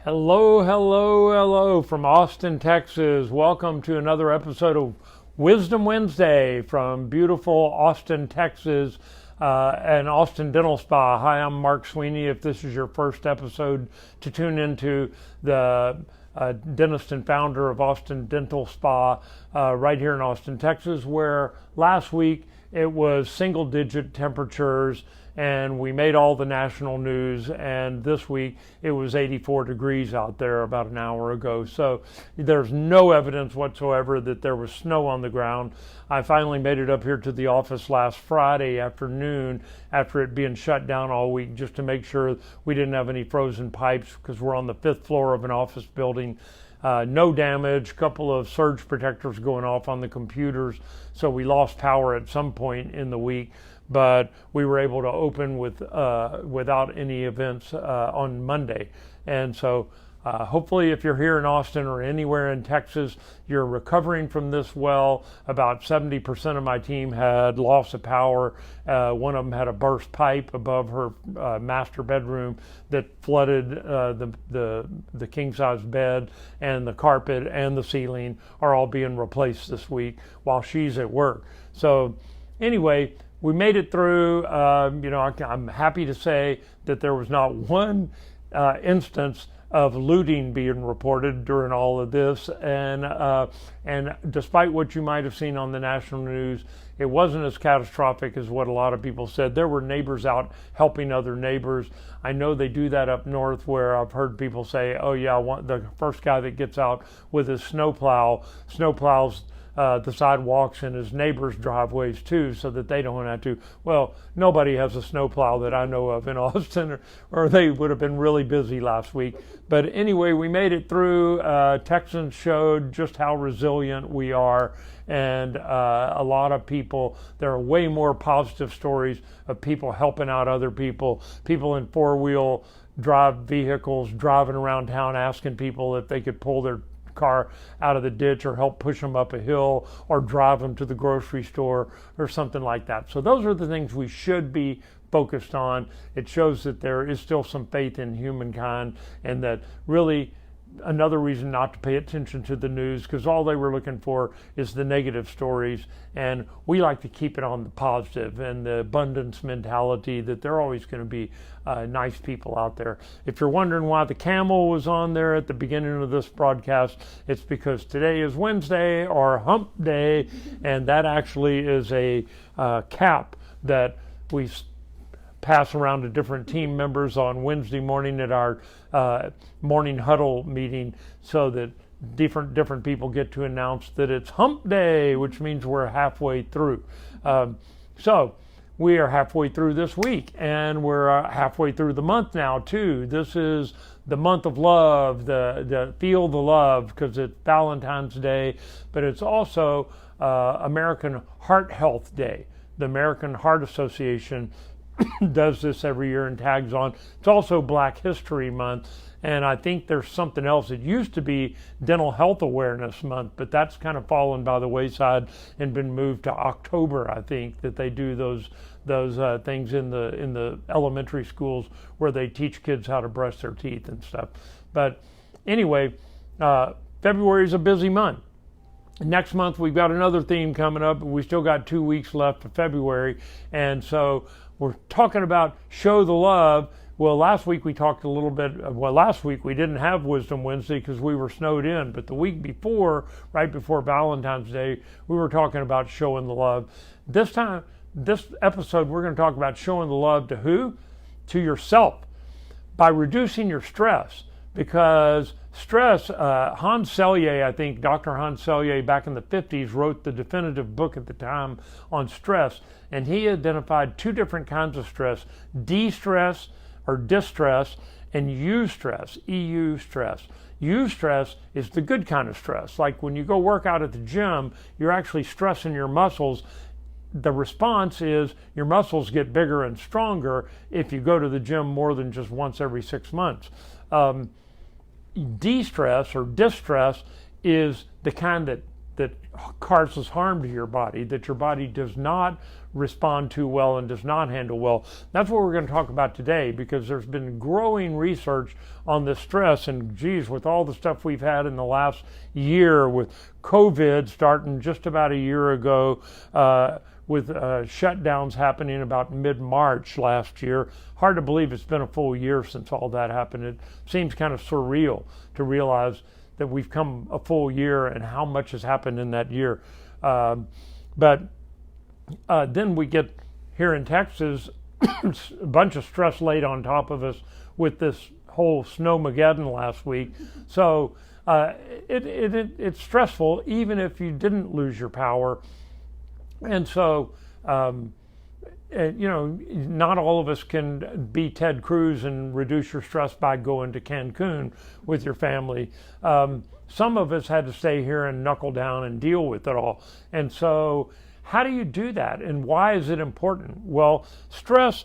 Hello, hello, hello from Austin, Texas. Welcome to another episode of Wisdom Wednesday from beautiful Austin, Texas, and Austin Dental Spa. Hi, I'm Mark Sweeney. If this is your first episode to tune into, the dentist and founder of Austin Dental Spa right here in Austin, Texas, where last week it was single-digit temperatures and we made all the national news, and this week it was 84 degrees out there about an hour ago. So there's no evidence whatsoever that there was snow on the ground. I finally made it up here to the office last Friday afternoon after it being shut down all week, just to make sure we didn't have any frozen pipes, because we're on the 5th floor of an office building. No damage, couple of surge protectors going off on the computers, so we lost power at some point in the week, but we were able to open without any events on Monday. And so hopefully if you're here in Austin or anywhere in Texas, you're recovering from this well. About 70% of my team had loss of power. One of them had a burst pipe above her master bedroom that flooded the king-size bed, and the carpet and the ceiling are all being replaced this week while she's at work. So anyway, we made it through. I'm happy to say that there was not one instance of looting being reported during all of this, and despite what you might have seen on the national news, it wasn't as catastrophic as what a lot of people said. There were neighbors out helping other neighbors. I know they do that up north, where I've heard people say, oh yeah, I want the first guy that gets out with his snowplows the sidewalks in his neighbors' driveways too, so that they don't have to. Well, nobody has a snowplow that I know of in Austin, or they would have been really busy last week. But anyway, we made it through. Texans showed just how resilient we are, and a lot of people, there are way more positive stories of people helping out other people in four-wheel drive vehicles driving around town asking people if they could pull their car out of the ditch or help push them up a hill or drive them to the grocery store or something like that. So those are the things we should be focused on. It shows that there is still some faith in humankind, and that really another reason not to pay attention to the news, because all they were looking for is the negative stories, and we like to keep it on the positive and the abundance mentality, that there are always going to be nice people out there. If you're wondering why the camel was on there at the beginning of this broadcast, it's because today is Wednesday, or Hump Day, and that actually is a cap that we pass around to different team members on Wednesday morning at our morning huddle meeting, so that different people get to announce that it's Hump Day, which means we're halfway through. So we are halfway through this week, and we're halfway through the month now too. This is the month of love, the feel the love, because it's Valentine's Day, but it's also American Heart Health Day. The American Heart Association does this every year and tags on. It's also Black History Month, and I think there's something else. It used to be Dental Health Awareness Month, but that's kind of fallen by the wayside and been moved to October. I think that they do those things in the elementary schools where they teach kids how to brush their teeth and stuff. But anyway, February is a busy month. Next month we've got another theme coming up. We still got 2 weeks left of February, and so we're talking about show the love. Well, last week we talked a little bit. Last week we didn't have Wisdom Wednesday because we were snowed in. But the week before, right before Valentine's Day, we were talking about showing the love. This episode, we're going to talk about showing the love to who? To yourself, by reducing your stress. Because stress, Hans Selye, I think Dr. Hans Selye back in the 50s wrote the definitive book at the time on stress, and he identified two different kinds of stress: de-stress or distress, and eustress, eustress. Eustress is the good kind of stress. Like when you go work out at the gym, you're actually stressing your muscles. The response is your muscles get bigger and stronger if you go to the gym more than just once every 6 months. De-stress or distress is the kind that that causes harm to your body, that your body does not respond to well and does not handle well. That's what we're going to talk about today, because there's been growing research on this stress. And geez, with all the stuff we've had in the last year, with COVID starting just about a year ago, with shutdowns happening about mid-March last year, hard to believe it's been a full year since all that happened. It seems kind of surreal to realize that we've come a full year and how much has happened in that year. But then we get here in Texas a bunch of stress laid on top of us with this whole snowmageddon last week. So it's stressful even if you didn't lose your power. And so, not all of us can be Ted Cruz and reduce your stress by going to Cancun with your family. Some of us had to stay here and knuckle down and deal with it all. And so how do you do that? And why is it important? Well, stress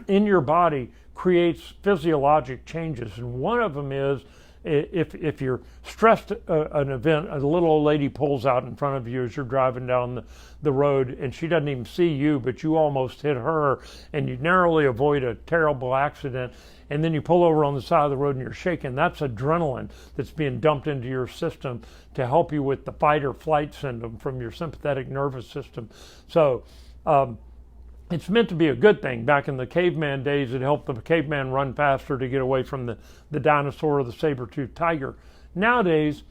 in your body creates physiologic changes. And one of them is, if you're stressed, an event, a little old lady pulls out in front of you as you're driving down the road, and she doesn't even see you, but you almost hit her, and you narrowly avoid a terrible accident, and then you pull over on the side of the road and you're shaking. That's adrenaline that's being dumped into your system to help you with the fight or flight syndrome from your sympathetic nervous system. So it's meant to be a good thing. Back in the caveman days, it helped the caveman run faster to get away from the dinosaur or the saber-toothed tiger. Nowadays,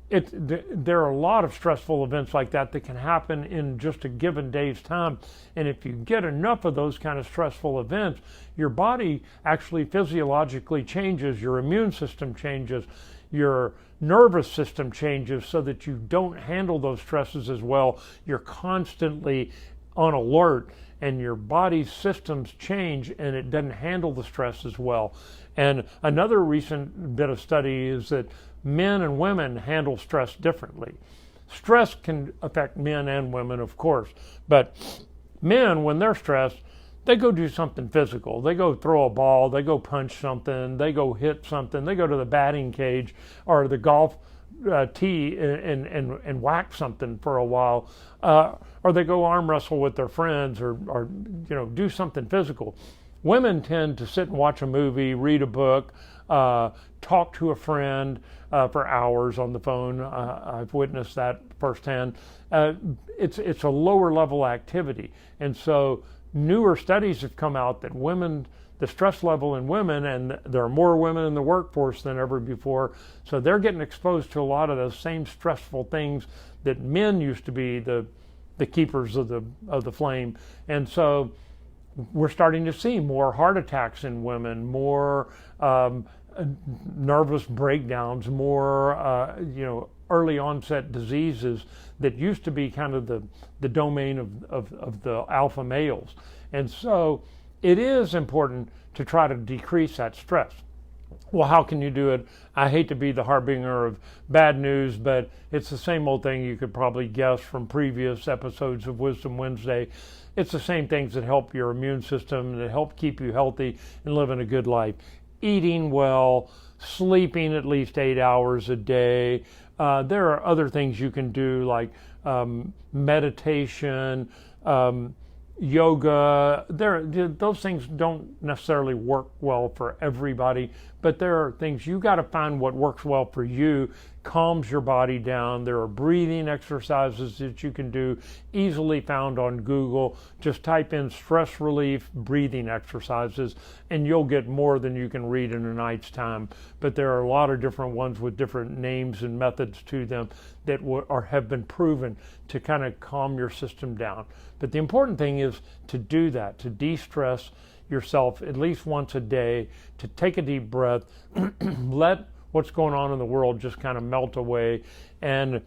there are a lot of stressful events like that that can happen in just a given day's time. And if you get enough of those kind of stressful events, your body actually physiologically changes, your immune system changes, your nervous system changes, so that you don't handle those stresses as well. You're constantly on alert, and your body's systems change, and it doesn't handle the stress as well. And another recent bit of study is that men and women handle stress differently. Stress can affect men and women, of course, but men, when they're stressed, they go do something physical. They go throw a ball, they go punch something, they go hit something, they go to the batting cage or the golf tee and whack something for a while, or they go arm wrestle with their friends, or do something physical. Women tend to sit and watch a movie, read a book, talk to a friend for hours on the phone. I've witnessed that firsthand. It's a lower level activity, and so newer studies have come out that women, the stress level in women, and there are more women in the workforce than ever before, so they're getting exposed to a lot of those same stressful things that men used to be the keepers of the flame. And so we're starting to see more heart attacks in women, more nervous breakdowns, more early onset diseases that used to be kind of the domain of the alpha males. And so it is important to try to decrease that stress. Well, how can you do it? I hate to be the harbinger of bad news, but it's the same old thing you could probably guess from previous episodes of Wisdom Wednesday. It's the same things that help your immune system, that help keep you healthy and living a good life. Eating well, sleeping at least 8 hours a day. There are other things you can do, like meditation, yoga. Those things don't necessarily work well for everybody, but there are things you got to find what works well for you, calms your body down. There are breathing exercises that you can do, easily found on Google. Just type in stress relief breathing exercises and you'll get more than you can read in a night's time. But there are a lot of different ones with different names and methods to them that have been proven to kind of calm your system down. But the important thing is to do that, to de-stress yourself at least once a day, to take a deep breath, let what's going on in the world just kind of melt away, and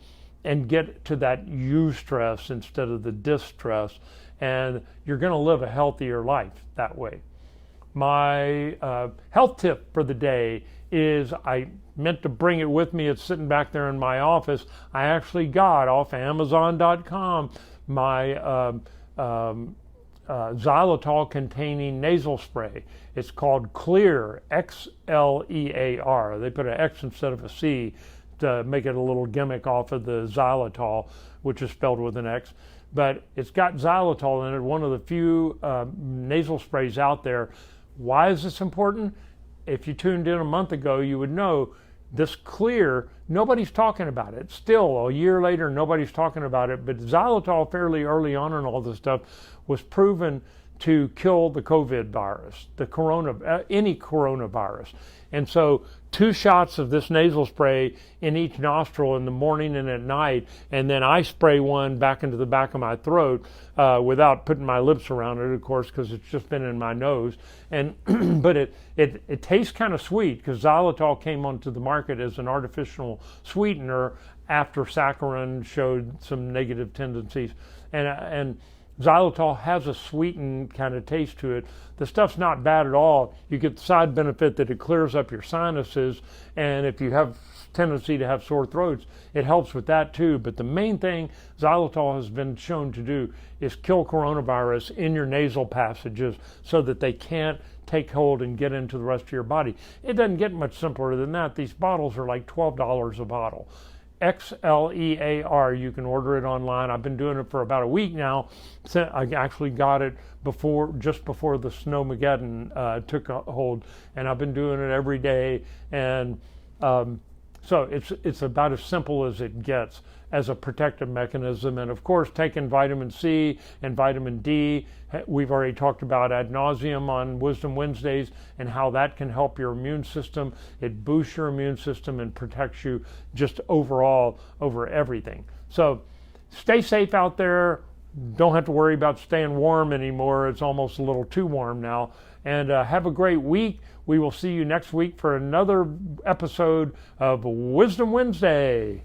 get to that eustress instead of the distress, and you're going to live a healthier life that way. My health tip for the day is, I meant to bring it with me. It's sitting back there in my office. I actually got off Amazon.com my xylitol containing nasal spray. It's called Xlear, Xlear. They put an X instead of a C to make it a little gimmick off of the xylitol, which is spelled with an X. But it's got xylitol in it, one of the few nasal sprays out there. Why is this important? If you tuned in a month ago, you would know this clear, nobody's talking about it. Still, a year later, nobody's talking about it. But xylitol, fairly early on in all this stuff, was proven to kill the COVID virus, any coronavirus. And so 2 shots of this nasal spray in each nostril in the morning and at night, and then I spray one back into the back of my throat without putting my lips around it, of course, because it's just been in my nose. And but it tastes kind of sweet, because xylitol came onto the market as an artificial sweetener after saccharin showed some negative tendencies. And xylitol has a sweetened kind of taste to it. The stuff's not bad at all. You get the side benefit that it clears up your sinuses, and if you have tendency to have sore throats, it helps with that too. But the main thing xylitol has been shown to do is kill coronavirus in your nasal passages so that they can't take hold and get into the rest of your body. It doesn't get much simpler than that. These bottles are like $12 a bottle. XLEAR. You can order it online. I've been doing it for about a week now. I actually got it just before the Snowmageddon took a hold, and I've been doing it every day. And so it's about as simple as it gets as a protective mechanism. And of course, taking vitamin C and vitamin D, we've already talked about ad nauseum on Wisdom Wednesdays, and how that can help your immune system. It boosts your immune system and protects you just overall over everything. So stay safe out there. Don't have to worry about staying warm anymore. It's almost a little too warm now. And have a great week. We will see you next week for another episode of Wisdom Wednesday.